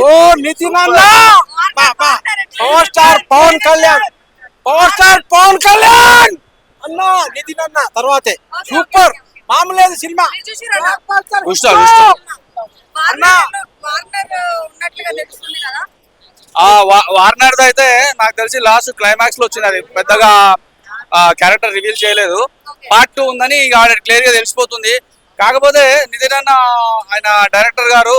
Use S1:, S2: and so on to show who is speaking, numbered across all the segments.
S1: ఓ నితిన్ అన్న power star Pawan Kalyan అన్న నితిన్ అన్న తర్వాతే సూపర్ మామూలు లేదు సినిమా
S2: వార్నర్ అయితే నాకు తెలిసి లాస్ట్ క్లైమాక్స్ లో వచ్చింది. అది పెద్దగా క్యారెక్టర్ రివీల్ చేయలేదు. పార్ట్ 2 ఉందని ఇక క్లియర్ గా తెలిసిపోతుంది. కాకపోతే నితిన్ అన్న ఆయన డైరెక్టర్ గారు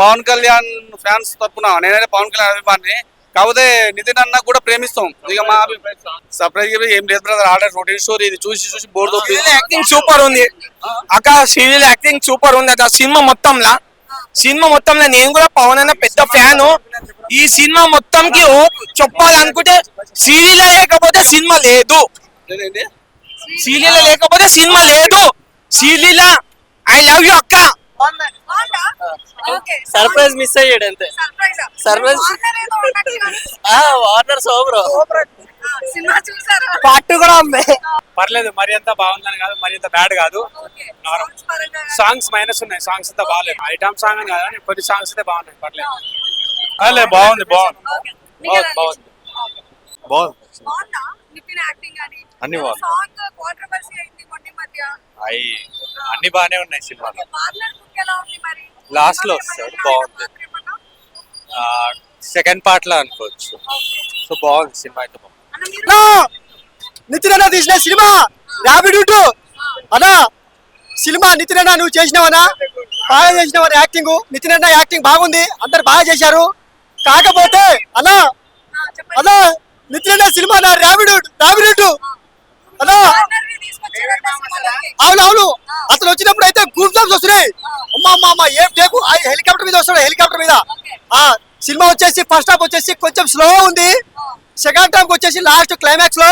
S2: పవన్ కళ్యాణ్ ఫ్యాన్స్ తరపున నేనైతే పవన్ కళ్యాణ్ అభిమాని, కాకపోతే నితిన్ అన్న కూడా ప్రేమిస్తాం. ఇక మా సర్ప్రైజ్ ఏం లేదు బ్రదర్, ఆర్డర్ రొటీన్ స్టోరీ. ఇది చూసి బోర్డు
S1: యాక్టింగ్ సూపర్ ఉంది అక్క, సీరియల్ యాక్టింగ్ సూపర్ ఉంది అక్క. సినిమా మొత్తంలో నేను కూడా పవన్ అన్న పెద్ద ఫ్యాను. ఈ సినిమా మొత్తంకి చెప్పాలనుకుంటే సీరియల్ లేకపోతే సినిమా లేదు, సీరియల్ ఐ లవ్ యూ అక్క.
S3: సర్ప్రైజ్ మిస్ అయ్యాడు అంతే. సర్ప్రైజ్ వార్నర్ సోబ్రో
S1: పార్ట్ కూడా ఉంది.
S4: పర్లేదు, మరి అంతా బాగుందని కాదు, మరి అంత బ్యాడ్ కాదు. సాంగ్స్ మైనస్ ఉన్నాయి, సాంగ్స్ అంతా బాగాలేదు. ఐటమ్ సాంగ్ అని కాదు, కొన్ని సాంగ్స్ అయితే బాగున్నాయి. పర్లేదు, బాగుంది
S5: అన్ని అన్ని బాగానే ఉన్నాయి. సినిమాలో లాస్ట్ లో వస్తాడు, బాగుంది. సెకండ్ పార్ట్ లో అనుకోవచ్చు. సో బాగుంది సినిమా అయితే.
S1: నితిన్ అన్న తీసిన సినిమా ర్యాపిడ్ అన్నా సినిమా నితిన్ అన్న నువ్వు చేసినావనా, బాగా చేసినావని యాక్టింగ్. నితిన్ అన్న యాక్టింగ్ బాగుంది, అందరు బాగా చేశారు. కాకపోతే అన్నా నితిన్ అన్న సినిమా ర్యాపిడ్ అన్నా అవునవును, అతను వచ్చినప్పుడు అయితే గూస్ బంప్స్ వస్తున్నాయి. అమ్మా ఏం టేకు, హెలికాప్టర్ మీద వస్తున్నాడు, హెలికాప్టర్ మీద. సినిమా వచ్చేసి ఫస్ట్ హాఫ్ వచ్చేసి కొంచెం స్లో ఉంది. సెకండ్ హాఫ్ వచ్చేసి లాస్ట్ క్లైమాక్స్ లో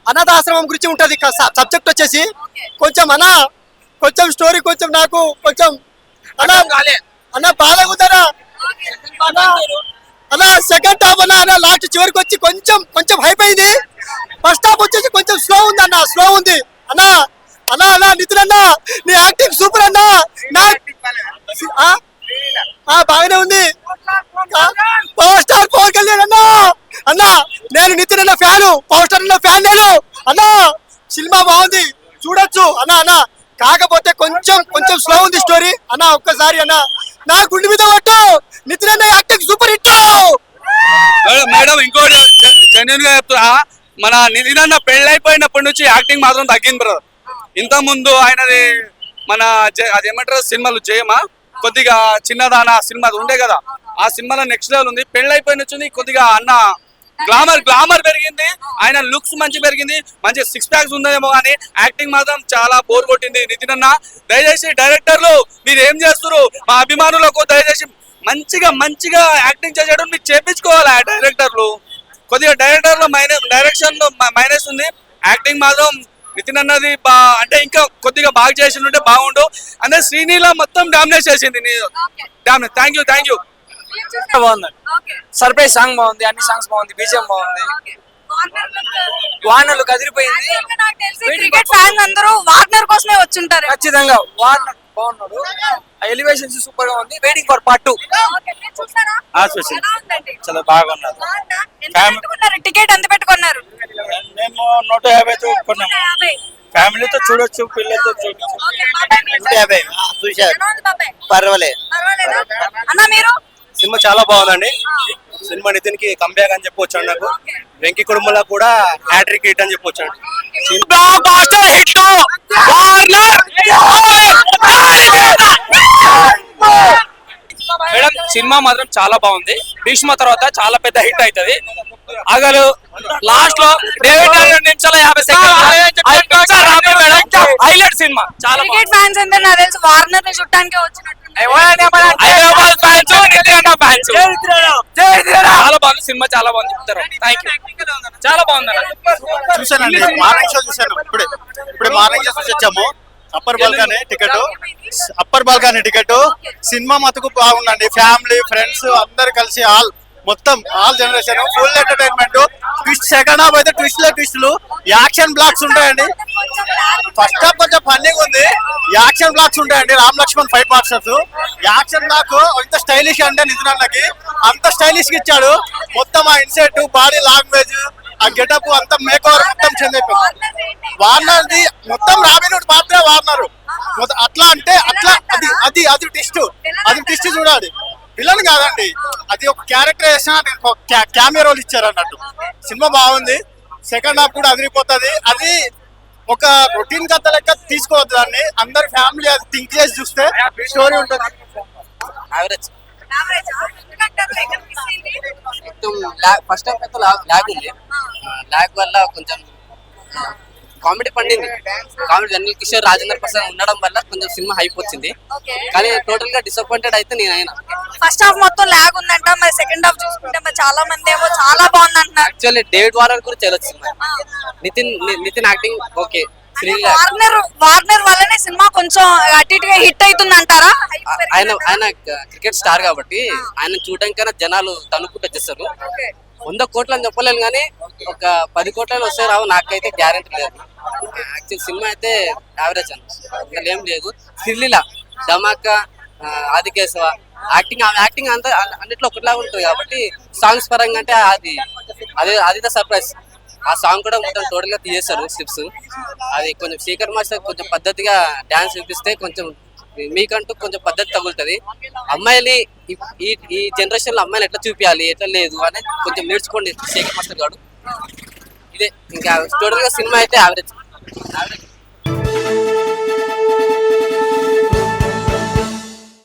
S1: అనాథాశ్రమం గురించి ఉంటది సబ్జెక్ట్ వచ్చేసి. కొంచెం స్టోరీ కొంచెం నాకు కొంచెం అన్న బాగా ఉందన్నా. అలా సెకండ్ హాఫ్ అన్న లాస్ట్ చివరికి వచ్చి కొంచెం హైప్ అయింది. ఫస్ట్ హాఫ్ వచ్చేసి కొంచెం స్లో ఉంది అన్న నితిన్ అన్న నీ యాక్టింగ్ సూపర్ అన్న. బాగానే ఉంది. పవర్ స్టార్ పవన్ కళ్యాణ్ అన్న నేను నితిన్ అన్న ఫ్యాను, పవర్ స్టార్ అన్న ఫ్యాన్ నేను అన్న. సినిమా బాగుంది, చూడొచ్చు అన్న. కాకపోతే కొంచెం స్లో ఉంది స్టోరీ అన్న. ఒక్కసారి అన్న నా గుండె మీద పట్టు, నితిన్ అన్న యాక్టింగ్ సూపర్ హిట్.
S2: మేడం ఇంకోటి జెన్యున్ గా చెప్తున్నా, మన నితిన్ అన్న పెళ్ళైపోయినప్పటి నుంచి యాక్టింగ్ మాత్రం తగ్గింది బ్రదర్. ఇంత ముందు ఆయనది మన అదేమంటారు సినిమాలు జయమా కొద్దిగా చిన్నదాన సినిమా ఉండే కదా, ఆ సినిమాలో నెక్స్ట్ లెవెల్ ఉంది. పెళ్ళైపోయిన నుంచి కొద్దిగా అన్న గ్లామర్ పెరిగింది, ఆయన లుక్స్ మంచి పెరిగింది, మంచి 6 ప్యాక్స్ ఉందేమో కానీ యాక్టింగ్ మాత్రం చాలా బోర్ కొట్టింది. నితిన్ అన్న దయచేసి డైరెక్టర్లు మీరు ఏం చేస్తారు, మా అభిమానులకు దయచేసి మంచిగా యాక్టింగ్ చేసేటప్పుడు మీరు చేపించుకోవాలి. ఆ డైరెక్టర్లు కొద్దిగా డైరెక్షన్ లో మైనస్ ఉంది. యాక్టింగ్ మాత్రం నితిన్ అన్నది అంటే ఇంకా కొద్దిగా బాగా చేసి ఉంటే బాగుండు. అంటే శ్రీనీల మొత్తం డామినేట్ చేసింది. Thank you.
S1: బాగుంది, సర్ప్రైజ్ సాంగ్ బాగుంది, అన్ని సాంగ్స్ బాగుంది, బీజిఎం బాగుంది, వార్నర్ కదిరిపోయింది.
S6: క్రికెట్ ఫ్యాన్స్ అందరూ వార్నర్ కోసమే వచ్చుంటారు.
S1: ఖచ్చితంగా వార్నర్ బాగున్నాడు, ఎలివేషన్స్ సూపర్ గా ఉంది. Waiting for part 2.
S5: చాలా బాగున్నారు.
S6: టికెట్ ఎంత పెట్టుకున్నారు?
S5: మేము 150 కొన్నాము. ఫ్యామిలీతో చూడొచ్చు, పిల్లలతో చూడొచ్చు. 150 చూశారు, పర్వాలేదు.
S6: అన్న మీరు
S5: సినిమా చాలా బాగుందండి. సినిమా నితిన్ కి కంబ్యాక్ అని చెప్పొచ్చు. నాకు వెంకీ కుటుంబంలో కూడా హ్యాట్రిక్ హిట్ అని చెప్పొచ్చు.
S4: మేడం సినిమా మాత్రం చాలా బాగుంది. భీష్మ తర్వాత చాలా పెద్ద హిట్ అవుతుంది. అగలు లాస్ట్ లో 2 నిమిషాల 50 సెకండ్లు హైలైట్ సినిమా. చాలా
S6: క్రికెట్ ఫ్యాన్స్ అంటే నాకు తెలిసి వార్నర్ ని చుట్టానికి వచ్చినట్టు.
S4: చాలా బాగుంది సినిమా, చాలా బాగుంది. చాలా బాగుంది.
S5: చూసానండి, మార్నింగ్ షో చూసాను. ఇప్పుడు మార్నింగ్ షో వచ్చాము. అప్పర్ బాల్కనీ టికెట్ సినిమా మతుకు బాగుందండి. ఫ్యామిలీ ఫ్రెండ్స్ అందరు కలిసి ఆల్
S1: మొత్తం all generation full entertainment. Twist second half అయితే ట్విస్టులు యాక్షన్ బ్లాక్స్ ఉంటాయండి. ఫస్ట్ హాఫ్ కొంచెం ఫన్నీగా ఉంది. యాక్షన్ బ్లాక్స్ ఉంటాయండి. Ram Laxman fight masters action block ఎంత స్టైలిష్ అంటే నితిన్ అన్నకి అంత స్టైలిష్ గా ఇచ్చాడు. మొత్తం ఆ ఇన్సెట్ బాడీ లాంగ్వేజ్ ఆ గెటప్ అంతా మేక్ ఓవర్ మొత్తం చేంజ్ అయిపోయింది. వార్నర్ది మొత్తం రాబిన్హుడ్ మాత్రమే వార్నర్. అట్లా అంటే అట్లా అది అది అది ట్విస్ట్ చూడాలి. విలన్ కాదండి, అది ఒక క్యారెక్టర్ వేసిన క్యామియో రోల్ ఇచ్చారు అన్నట్టు. సినిమా బాగుంది. సెకండ్ హాఫ్ కూడా అదిరిపోతుంది. అది ఒక రొటీన్ కథ లెక్క తీసుకోవద్దు దాన్ని. అందరి ఫ్యామిలీ అది థింక్ చేసి చూస్తే స్టోరీ ఉంటుంది.
S3: యావరేజ్. ఫస్ట్ హాఫ్ అయితే లాగ్ ఉంది. లాగ్ వల్ల కొంచెం కామెడీ పండింది. కామెడీ జనరల్ కిషోర్, రాజేంద్ర ప్రసాద్ ఉండడం వల్ల కొంచెం సినిమా హైప్ వచ్చింది. కానీ టోటల్ గా డిసప్పాయింటెడ్ అయితే నేను అయినా.
S6: ఫస్ట్ హాఫ్ మొత్తం లాగ్ ఉందంట, మరి సెకండ్ హాఫ్ చూసుకుంటే మరి చాలా మంది ఏమో చాలా బాగుంది అంటున్నారు.
S3: యాక్చువల్లీ డేవిడ్ వార్నర్ కూడా చేయొచ్చు cinema. Nithiin acting okay.
S6: Warner వల్లనే సినిమా కొంచెం అటు ఇటుగా హిట్ అవుతుంది అంటారా?
S3: ఆయన క్రికెట్ స్టార్ కాబట్టి ఆయన చూడడానికైనా జనాలు తనుకుంటూ వచ్చేస్తారు. 100 కోట్లు అని చెప్పలేను కానీ ఒక 10 కోట్లలో వస్తే రావు నాకైతే గ్యారెంటీ లేదు. యాక్చువల్ సినిమా అయితే యావరేజ్ అన్న ఏం లేదు. శ్రీలీల, ధమాకా, ఆదికేశవ యాక్టింగ్ అంతా అన్నిట్లో ఒకటిలాగా ఉంటుంది కాబట్టి సాంగ్స్ పరంగా అంటే అది సర్ప్రైజ్. ఆ సాంగ్ కూడా మొత్తం టోటల్ గా తీసేస్తారు స్టెప్స్. అది కొంచెం శేఖర్ మాస్టర్ కొంచెం పద్ధతిగా డాన్స్ చూపిస్తే కొంచెం మీకంటూ కొంచెం పద్ధతి తగులుతుంది. అమ్మాయిని ఈ జనరేషన్ లో అమ్మాయిలు ఎట్లా చూపించాలి ఎట్లా లేదు అనేది కొంచెం నేర్చుకోండి శేఖర్ మాస్టర్ గారు. ఇదే ఇంకా టోటల్ గా సినిమా అయితే యావరేజ్.